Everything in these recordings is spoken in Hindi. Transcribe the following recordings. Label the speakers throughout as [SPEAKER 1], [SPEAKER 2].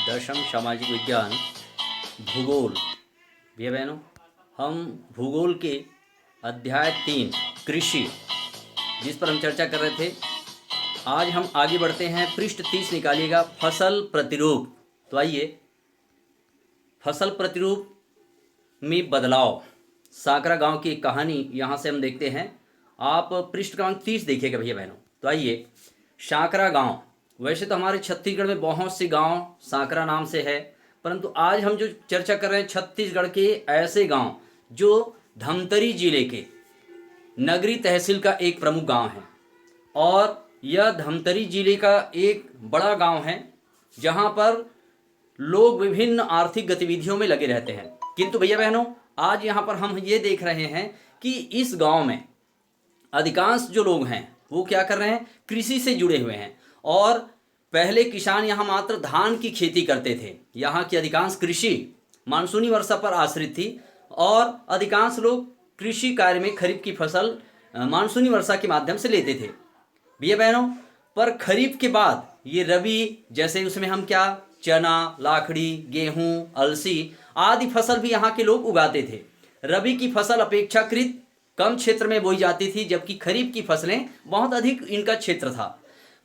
[SPEAKER 1] दशम सामाजिक विज्ञान भूगोल। भैया बहनों, हम भूगोल के अध्याय 3 कृषि, जिस पर हम चर्चा कर रहे थे, आज हम आगे बढ़ते हैं। पृष्ठ 30 निकालिएगा, फसल प्रतिरूप। तो आइए, फसल प्रतिरूप में बदलाव, साकरा गांव की एक कहानी यहाँ से हम देखते हैं। आप पृष्ठ क्रमांक 30 देखिएगा भैया बहनों। तो आइए, साकरा गांव, वैसे तो हमारे छत्तीसगढ़ में बहुत से गांव साकरा नाम से है, परंतु आज हम जो चर्चा कर रहे हैं छत्तीसगढ़ के ऐसे गांव जो धमतरी जिले के नगरी तहसील का एक प्रमुख गांव है। और यह धमतरी जिले का एक बड़ा गांव है जहां पर लोग विभिन्न आर्थिक गतिविधियों में लगे रहते हैं। किंतु भैया बहनों, आज यहाँ पर हम ये देख रहे हैं कि इस गांव में अधिकांश जो लोग हैं वो क्या कर रहे हैं, कृषि से जुड़े हुए हैं। और पहले किसान यहाँ मात्र धान की खेती करते थे। यहाँ की अधिकांश कृषि मानसूनी वर्षा पर आश्रित थी और अधिकांश लोग कृषि कार्य में खरीफ की फसल मानसूनी वर्षा के माध्यम से लेते थे भैया बहनों। पर खरीफ के बाद ये रबी, जैसे उसमें हम क्या चना, लाखड़ी, गेहूं, अलसी आदि फसल भी यहाँ के लोग उगाते थे। रबी की फसल अपेक्षाकृत कम क्षेत्र में बोई जाती थी, जबकि खरीफ की फसलें बहुत अधिक इनका क्षेत्र था।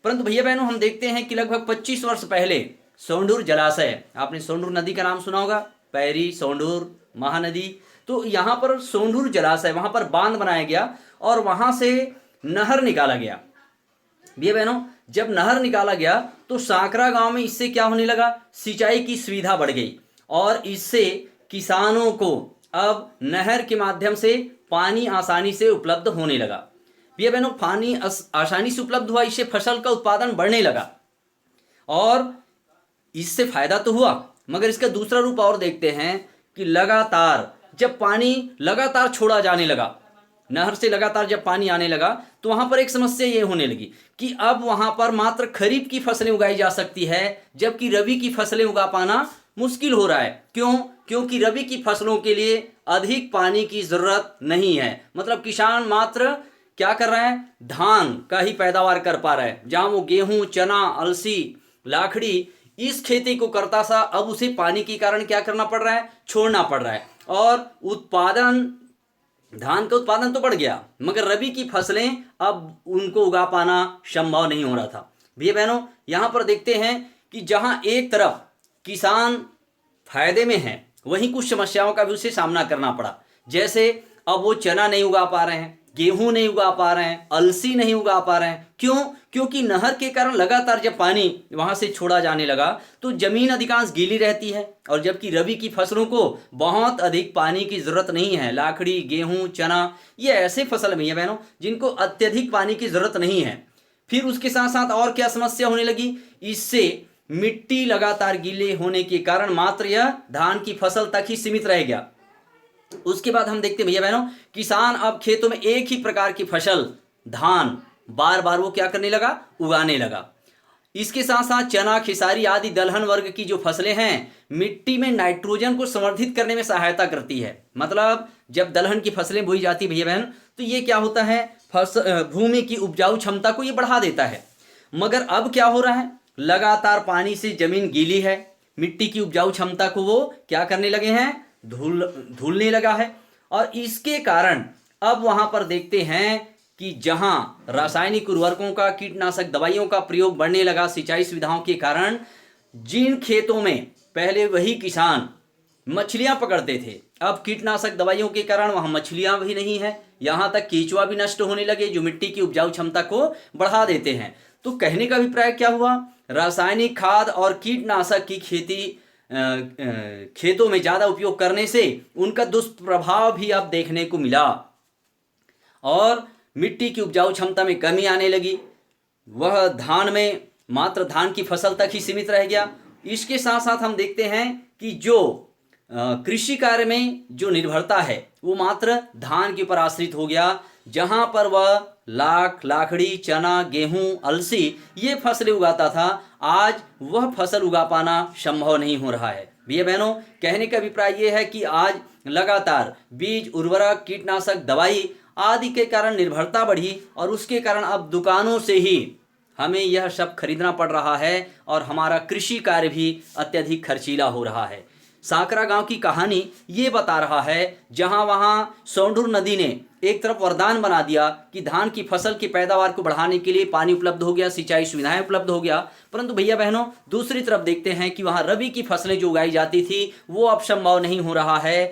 [SPEAKER 1] परंतु भैया बहनों, हम देखते हैं कि लगभग 25 वर्ष पहले सोंढूर जलाशय, आपने सोंढूर नदी का नाम सुना होगा, पैरी, सोंढूर, महानदी। तो यहाँ पर सोंढूर जलाशय, वहाँ पर बांध बनाया गया और वहाँ से नहर निकाला गया भैया बहनों। जब नहर निकाला गया तो साकरा गांव में इससे क्या होने लगा, सिंचाई की सुविधा बढ़ गई और इससे किसानों को अब नहर के माध्यम से पानी आसानी से उपलब्ध होने लगा भैया बहनों। पानी आसानी से उपलब्ध हुआ, इससे फसल का उत्पादन बढ़ने लगा और इससे फायदा तो हुआ, मगर इसका दूसरा रूप और देखते हैं कि लगातार जब पानी लगातार छोड़ा जाने लगा, नहर से लगातार जब पानी आने लगा, तो वहां पर एक समस्या ये होने लगी कि अब वहां पर मात्र खरीफ की फसलें उगाई जा सकती है, जबकि रबी की फसलें उगा पाना मुश्किल हो रहा है। क्यों? क्योंकि रबी की फसलों के लिए अधिक पानी की जरूरत नहीं है। मतलब किसान मात्र क्या कर रहा है, धान का ही पैदावार कर पा रहा है। जहां वो गेहूं, चना, अलसी, लाखड़ी इस खेती को करता था, अब उसे पानी के कारण क्या करना पड़ रहा है, छोड़ना पड़ रहा है। और उत्पादन, धान का उत्पादन तो बढ़ गया, मगर रबी की फसलें अब उनको उगा पाना संभव नहीं हो रहा था भैया बहनों। यहां पर देखते हैं कि जहां एक तरफ किसान फायदे में है, वहीं कुछ समस्याओं का भी उसे सामना करना पड़ा। जैसे अब वो चना नहीं उगा पा रहे हैं, गेहूं नहीं उगा पा रहे हैं, अलसी नहीं उगा पा रहे हैं। क्यों? क्योंकि नहर के कारण लगातार जब पानी वहां से छोड़ा जाने लगा तो जमीन अधिकांश गीली रहती है, और जबकि रबी की फसलों को बहुत अधिक पानी की जरूरत नहीं है। लाखड़ी, गेहूं, चना ये ऐसे फसल भैया बहनों जिनको अत्यधिक पानी की जरूरत नहीं है। फिर उसके साथ साथ और क्या समस्या होने लगी, इससे मिट्टी लगातार गीले होने के कारण मात्र यह धान की फसल तक ही सीमित रह गया। उसके बाद हम देखते हैं भैया बहनों, किसान अब खेतों में एक ही प्रकार की फसल धान बार बार वो क्या करने लगा, उगाने लगा। इसके साथ साथ चना, खेसारी आदि दलहन वर्ग की जो फसलें हैं, मिट्टी में नाइट्रोजन को संवर्धित करने में सहायता करती है। मतलब जब दलहन की फसलें बोई जाती भैया बहन, तो ये क्या होता है, भूमि की उपजाऊ क्षमता को ये बढ़ा देता है। मगर अब क्या हो रहा है, लगातार पानी से जमीन गीली है, मिट्टी की उपजाऊ क्षमता को वो क्या करने लगे हैं, धुलने लगा है। और इसके कारण अब वहां पर देखते हैं कि जहां रासायनिक उर्वरकों का, कीटनाशक दवाइयों का प्रयोग बढ़ने लगा सिंचाई सुविधाओं के कारण, जिन खेतों में पहले वही किसान मछलियां पकड़ते थे, अब कीटनाशक दवाइयों के कारण वहां मछलियां भी नहीं है, यहां तक केंचुआ भी नष्ट होने लगे जो मिट्टी की उपजाऊ क्षमता को बढ़ा देते हैं। तो कहने का अभिप्राय क्या हुआ, रासायनिक खाद और कीटनाशक की खेती खेतों में ज्यादा उपयोग करने से उनका दुष्प्रभाव भी अब देखने को मिला और मिट्टी की उपजाऊ क्षमता में कमी आने लगी। वह धान में मात्र धान की फसल तक ही सीमित रह गया। इसके साथ साथ हम देखते हैं कि जो कृषि कार्य में जो निर्भरता है वो मात्र धान के ऊपर आश्रित हो गया, जहां पर वह लाखड़ी, चना, गेहूं, अलसी ये फसलें उगाता था, आज वह फसल उगा पाना संभव नहीं हो रहा है भैया बहनों। कहने का अभिप्राय ये है कि आज लगातार बीज, उर्वरक, कीटनाशक दवाई आदि के कारण निर्भरता बढ़ी और उसके कारण अब दुकानों से ही हमें यह सब खरीदना पड़ रहा है और हमारा कृषि कार्य भी अत्यधिक खर्चीला हो रहा है। सांकरा गांव की कहानी ये बता रहा है, जहां वहां सोंढूर नदी ने एक तरफ वरदान बना दिया कि धान की फसल की पैदावार को बढ़ाने के लिए पानी उपलब्ध हो गया, सिंचाई सुविधाएं उपलब्ध हो गया, परंतु भैया बहनों दूसरी तरफ देखते हैं कि वहां रबी की फसलें जो उगाई जाती थी वो अब संभव नहीं हो रहा है।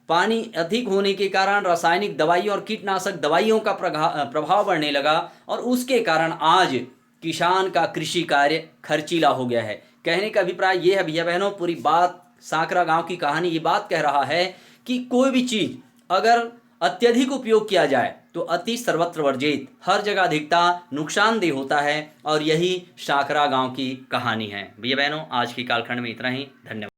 [SPEAKER 1] पानी अधिक होने के कारण रासायनिक दवाइयों और कीटनाशक दवाइयों का प्रभाव बढ़ने लगा और उसके कारण आज किसान का कृषि कार्य खर्चीला हो गया है। कहने का अभिप्राय यह है भैया बहनों, पूरी बात सांकरा गांव की कहानी ये बात कह रहा है कि कोई भी चीज अगर अत्यधिक उपयोग किया जाए तो अति सर्वत्र वर्जित, हर जगह अधिकता नुकसानदेह होता है और यही सांकरा गांव की कहानी है। भैया बहनों आज की कालखंड में इतना ही। धन्यवाद।